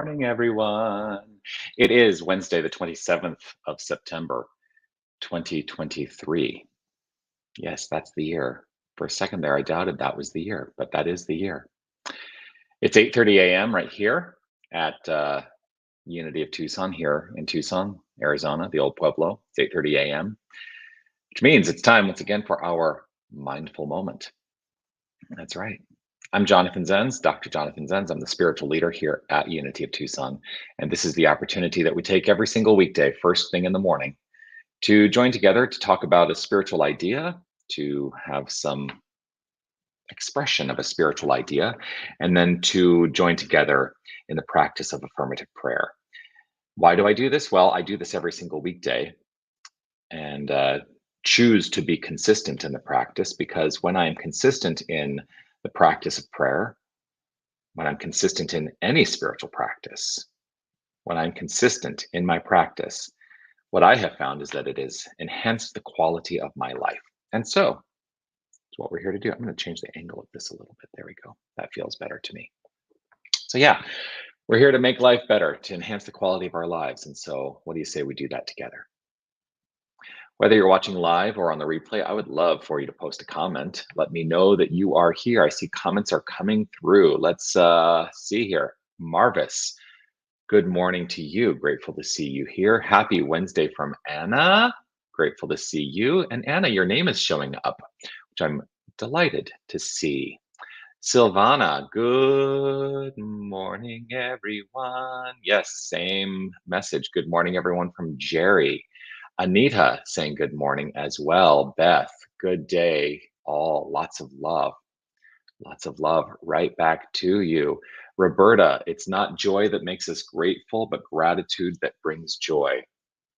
morning, everyone. It is Wednesday, the 27th of September, 2023. Yes, that's the year. For a second there, I doubted that was the year, but that is the year. It's 8:30 a.m. right here at Unity of Tucson here in Tucson, Arizona, the old Pueblo. It's 8:30 a.m., which means it's time once again for our mindful moment. That's right. I'm Jonathan Zenz, Dr. Jonathan Zenz. I'm the spiritual leader here at Unity of Tucson. And this is the opportunity that we take every single weekday, first thing in the morning, to join together to talk about a spiritual idea, to have some expression of a spiritual idea, and then to join together in the practice of affirmative prayer. Why do I do this? Well, I do this every single weekday and choose to be consistent in the practice, because when I am consistent in the practice of prayer, when I'm consistent in any spiritual practice, when I'm consistent in my practice, what I have found is that it has enhanced the quality of my life. And so it's what we're here to do. I'm going to change the angle of this a little bit. There we go. That feels better to me. So yeah, we're here to make life better, to enhance the quality of our lives. And so what do you say we do that together? Whether you're watching live or on the replay, I would love for you to post a comment. Let me know that you are here. I see comments are coming through. Let's see here. Marvis, good morning to you. Grateful to see you here. Happy Wednesday from Anna. Grateful to see you. And Anna, your name is showing up, which I'm delighted to see. Silvana, good morning, everyone. Yes, same message. Good morning, everyone from Jerry. Anita saying good morning as well. Beth, good day. All lots of love. Lots of love right back to you. Roberta, it's not joy that makes us grateful, but gratitude that brings joy.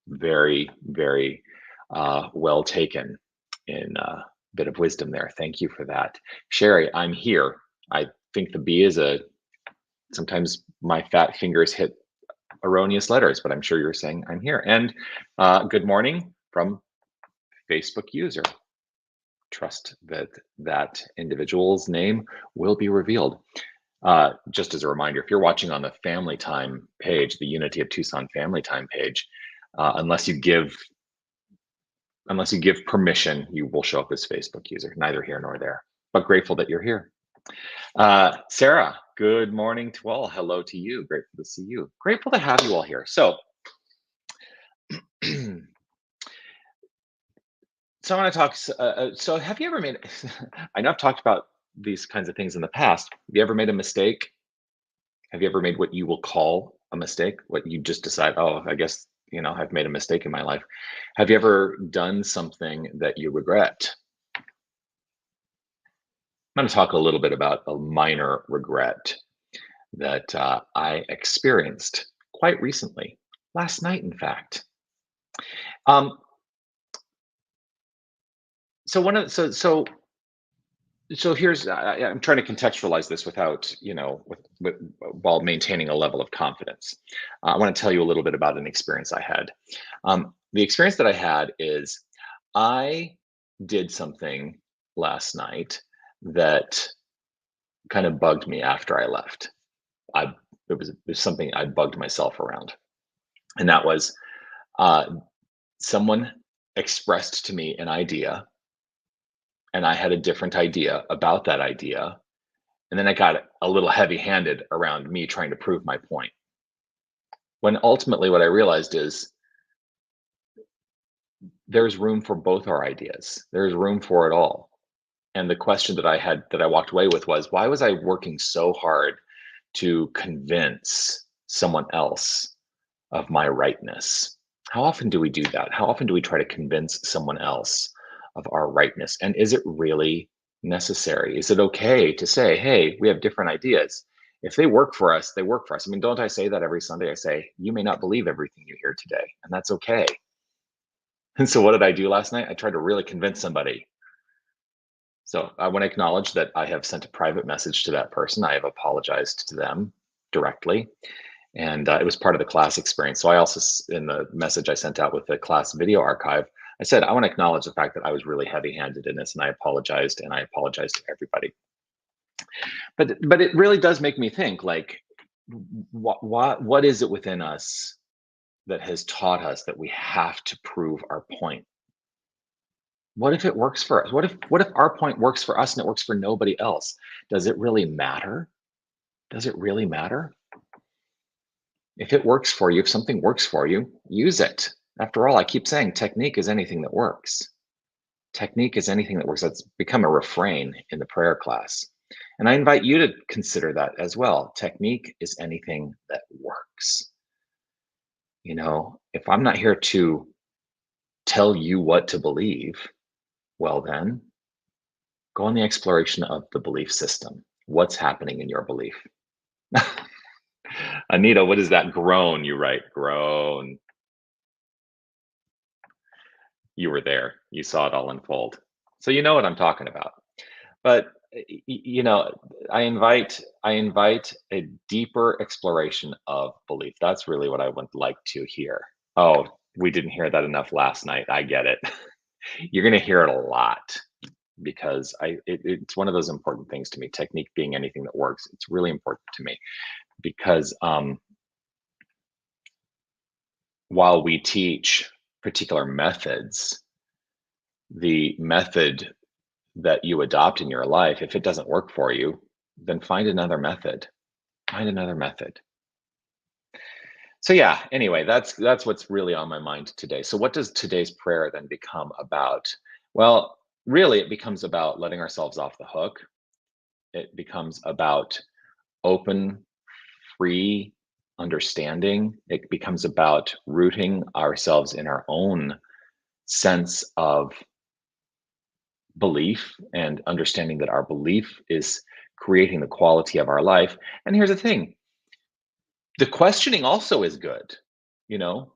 Very, very well taken in a bit of wisdom there. Thank you for that. Sherry, I'm here. I think the B is sometimes my fat fingers hit erroneous letters, but I'm sure you're saying I'm here. And good morning from Facebook user. Trust that that individual's name will be revealed. Just as a reminder, if you're watching on the Family Time page, the Unity of Tucson Family Time page, unless you give permission, you will show up as Facebook user. Neither here nor there. But grateful that you're here. Sarah, good morning to all. Hello to you. Grateful to see you. Grateful to have you all here. So I want to talk. So have you ever made? I know I've talked about these kinds of things in the past. Have you ever made a mistake? Have you ever made what you will call a mistake? What you just decide, oh, I guess I've made a mistake in my life. Have you ever done something that you regret? I'm going to talk a little bit about a minor regret that I experienced quite recently, last night, in fact. So here's I'm trying to contextualize this without while maintaining a level of confidence. I want to tell you a little bit about an experience I had. The experience that I had is I did something last night that kind of bugged me after I left. It was something I bugged myself around, and that was someone expressed to me an idea, and I had a different idea about that idea. And then I got a little heavy-handed around me trying to prove my point. When ultimately what I realized is there's room for both our ideas. There's room for it all. And the question that I walked away with was, why was I working so hard to convince someone else of my rightness? How often do we do that? How often do we try to convince someone else of our rightness? And is it really necessary? Is it okay to say, hey, we have different ideas? If they work for us, they work for us. I mean, don't I say that every Sunday? I say, you may not believe everything you hear today, and that's okay. And so what did I do last night? I tried to really convince somebody. So I want to acknowledge that I have sent a private message to that person. I have apologized to them directly. And it was part of the class experience. So I also, in the message I sent out with the class video archive, I said, I want to acknowledge the fact that I was really heavy-handed in this, and I apologized, and I apologized to everybody. But it really does make me think, like, what is it within us that has taught us that we have to prove our point? What if it works for us? What if our point works for us and it works for nobody else? Does it really matter? Does it really matter? If it works for you, if something works for you, use it. After all, I keep saying technique is anything that works. Technique is anything that works. That's become a refrain in the prayer class. And I invite you to consider that as well. Technique is anything that works. If I'm not here to tell you what to believe, well, then go on the exploration of the belief system. What's happening in your belief? Anita, what is that groan you write? Groan. You were there. You saw it all unfold. So you know what I'm talking about. But I invite a deeper exploration of belief. That's really what I would like to hear. Oh, we didn't hear that enough last night. I get it. You're going to hear it a lot because it's one of those important things to me. Technique being anything that works, it's really important to me because while we teach particular methods, the method that you adopt in your life, if it doesn't work for you, then find another method. Find another method. So yeah, anyway, that's what's really on my mind today. So what does today's prayer then become about? Well, really it becomes about letting ourselves off the hook. It becomes about open, free understanding. It becomes about rooting ourselves in our own sense of belief and understanding that our belief is creating the quality of our life. And here's the thing, the questioning also is good, you know,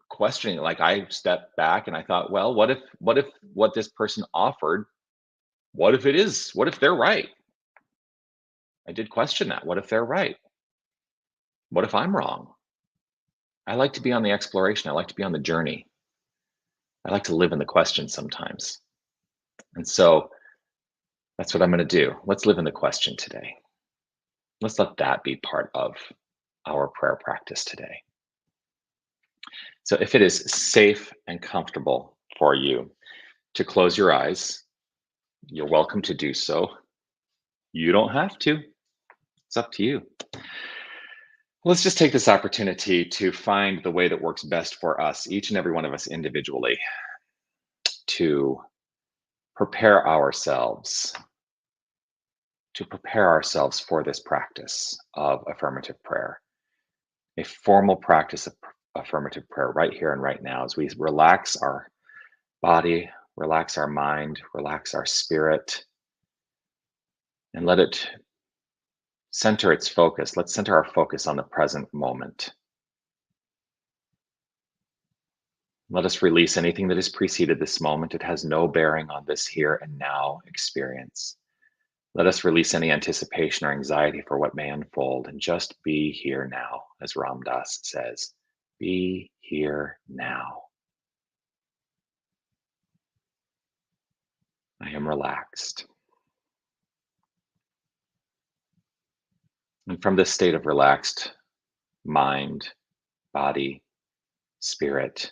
questioning. Like I stepped back and I thought, well, what if what this person offered, what if they're right? I did question that. What if they're right? What if I'm wrong? I like to be on the exploration. I like to be on the journey. I like to live in the question sometimes. And so that's what I'm going to do. Let's live in the question today. Let's let that be part of our prayer practice today. So if it is safe and comfortable for you to close your eyes, you're welcome to do so. You don't have to. It's up to you. Let's just take this opportunity to find the way that works best for us, each and every one of us individually, to prepare ourselves, for this practice of affirmative prayer, a formal practice of affirmative prayer right here and right now as we relax our body, relax our mind, relax our spirit, and let it center its focus. Let's center our focus on the present moment. Let us release anything that has preceded this moment. It has no bearing on this here and now experience. Let us release any anticipation or anxiety for what may unfold and just be here now, as Ram Dass says. Be here now. I am relaxed. And from this state of relaxed mind, body, spirit,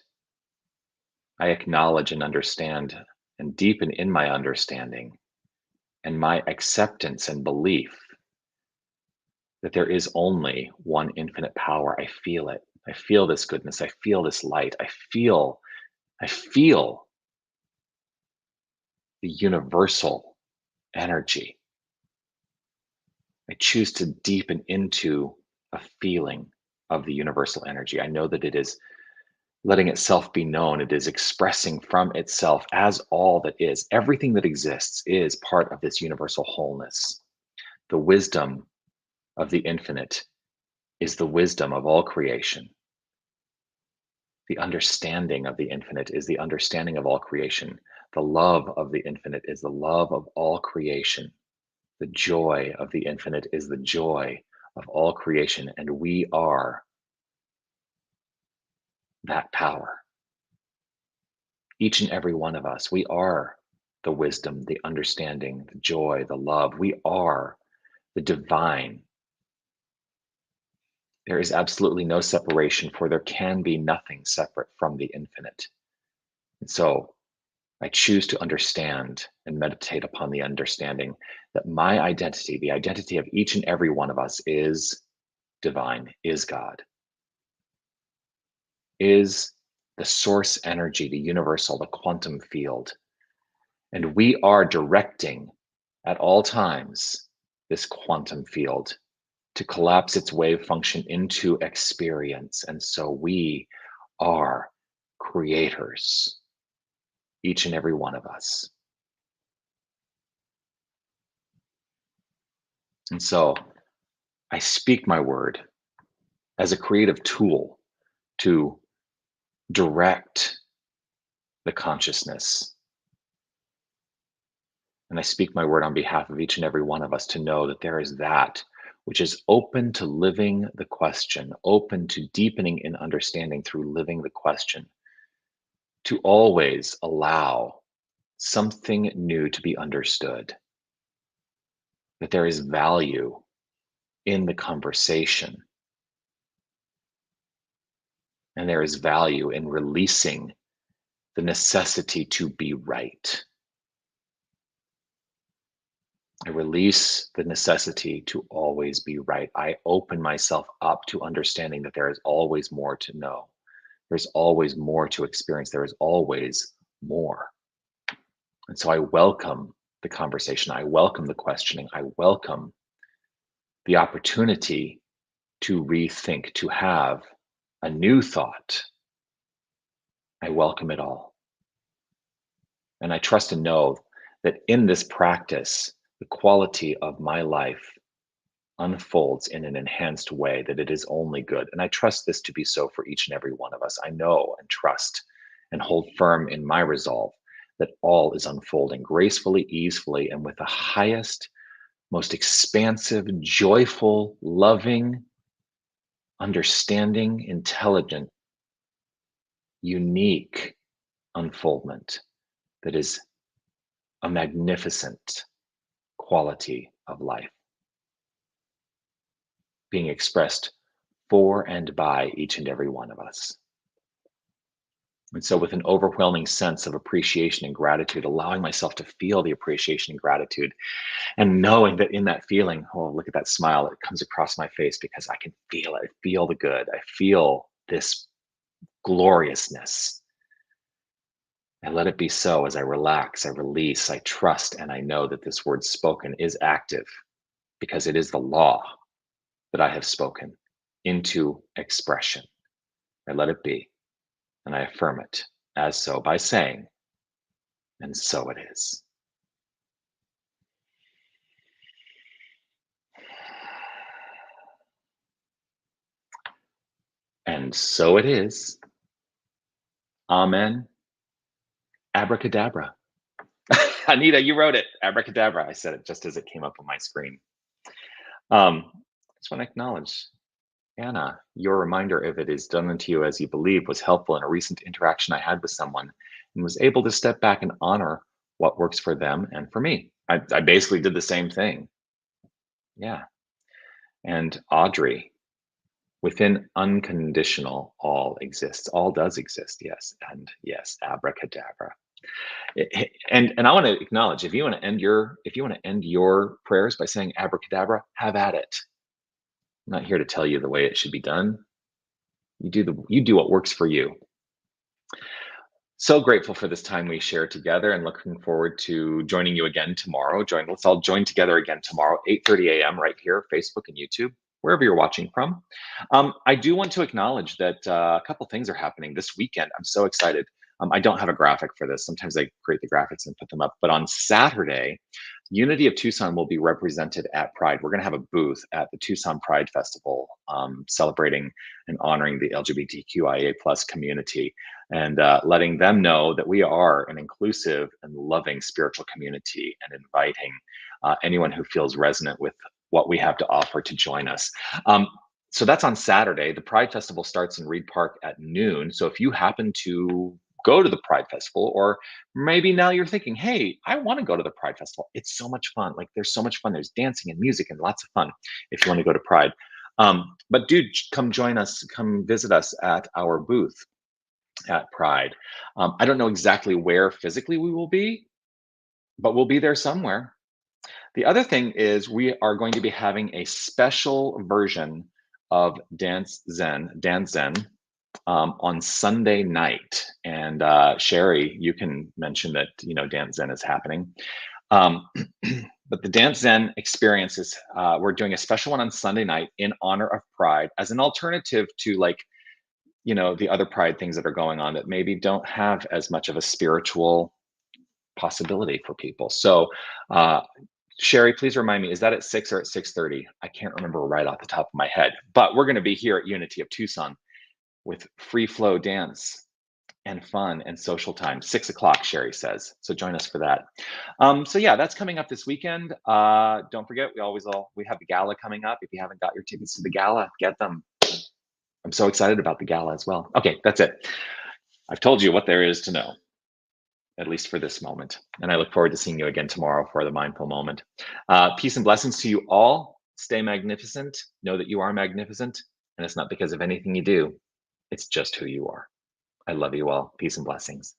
I acknowledge and understand and deepen in my understanding and my acceptance and belief that there is only one infinite power. I feel it. I feel this goodness. I feel this light. I feel the universal energy. I choose to deepen into a feeling of the universal energy. I know that it is letting itself be known. It is expressing from itself as all that is. Everything that exists is part of this universal wholeness. The wisdom of the infinite is the wisdom of all creation. The understanding of the infinite is the understanding of all creation. The love of the infinite is the love of all creation. The joy of the infinite is the joy of all creation. And we are that power. Each and every one of us, we are the wisdom, the understanding, the joy, the love. We are the divine There is absolutely no separation, for there can be nothing separate from the infinite. And so I choose to understand and meditate upon the understanding that my identity, the identity of each and every one of us, is divine, is God, is the source energy, the universal, the quantum field. And we are directing at all times this quantum field to collapse its wave function into experience. And so we are creators, each and every one of us. And so I speak my word as a creative tool to direct the consciousness. And I speak my word on behalf of each and every one of us to know that there is that which is open to living the question, open to deepening in understanding through living the question, to always allow something new to be understood, that there is value in the conversation, and there is value in releasing the necessity to be right. I release the necessity to always be right. I open myself up to understanding that there is always more to know. There's always more to experience. There is always more. And so I welcome the conversation. I welcome the questioning. I welcome the opportunity to rethink, to have a new thought. I welcome it all. And I trust and know that in this practice, the quality of my life unfolds in an enhanced way, that it is only good. And I trust this to be so for each and every one of us. I know and trust and hold firm in my resolve that all is unfolding gracefully, easefully, and with the highest, most expansive, joyful, loving, understanding, intelligent, unique unfoldment that is a magnificent quality of life being expressed for and by each and every one of us. And so, with an overwhelming sense of appreciation and gratitude, allowing myself to feel the appreciation and gratitude, and knowing that in that feeling, oh, look at that smile, it comes across my face because I can feel it. I feel the good. I feel this gloriousness. I let it be so as I relax, I release, I trust, and I know that this word spoken is active because it is the law that I have spoken into expression. I let it be, and I affirm it as so by saying, and so it is. And so it is. Amen. Abracadabra. Anita, you wrote it. Abracadabra. I said it just as it came up on my screen. I just want to acknowledge, Anna, your reminder, if it is done unto you as you believe, was helpful in a recent interaction I had with someone and was able to step back and honor what works for them and for me. I basically did the same thing. Yeah. And Audrey, within unconditional, all exists. All does exist. Yes. And yes, abracadabra. And I want to acknowledge, if you want to end your prayers by saying abracadabra, have at it. I'm not here to tell you the way it should be done. You do what works for you. So grateful for this time we share together, and looking forward to joining you again tomorrow. Let's all join together again tomorrow, 8:30 a.m. right here, Facebook and YouTube, wherever you're watching from. I do want to acknowledge that a couple things are happening this weekend. I'm so excited. I don't have a graphic for this. Sometimes I create the graphics and put them up. But on Saturday, Unity of Tucson will be represented at Pride. We're going to have a booth at the Tucson Pride Festival, celebrating and honoring the LGBTQIA plus community, and letting them know that we are an inclusive and loving spiritual community, and inviting anyone who feels resonant with what we have to offer to join us. So that's on Saturday. The Pride Festival starts in Reed Park at noon. So if you happen to go to the Pride Festival, or maybe now you're thinking, hey, I want to go to the Pride Festival. It's so much fun. Like, there's so much fun. There's dancing and music and lots of fun if you want to go to Pride. But dude, come join us, come visit us at our booth at Pride. I don't know exactly where physically we will be, but we'll be there somewhere. The other thing is we are going to be having a special version of Dance Zen on Sunday night. And Sherry, you can mention that Dance Zen is happening. Um, but the Dance Zen experience is we're doing a special one on Sunday night in honor of Pride as an alternative to like the other Pride things that are going on that maybe don't have as much of a spiritual possibility for people. So uh, Sherry, please remind me, is that at 6 or at 6:30? I can't remember right off the top of my head, but we're going to be here at Unity of Tucson with free flow dance and fun and social time. 6 o'clock, Sherry says. So join us for that. So yeah, that's coming up this weekend. Don't forget, we have the gala coming up. If you haven't got your tickets to the gala, get them. I'm so excited about the gala as well. Okay, that's it. I've told you what there is to know, at least for this moment. And I look forward to seeing you again tomorrow for the mindful moment. Peace and blessings to you all. Stay magnificent. Know that you are magnificent. And it's not because of anything you do, it's just who you are. I love you all. Peace and blessings.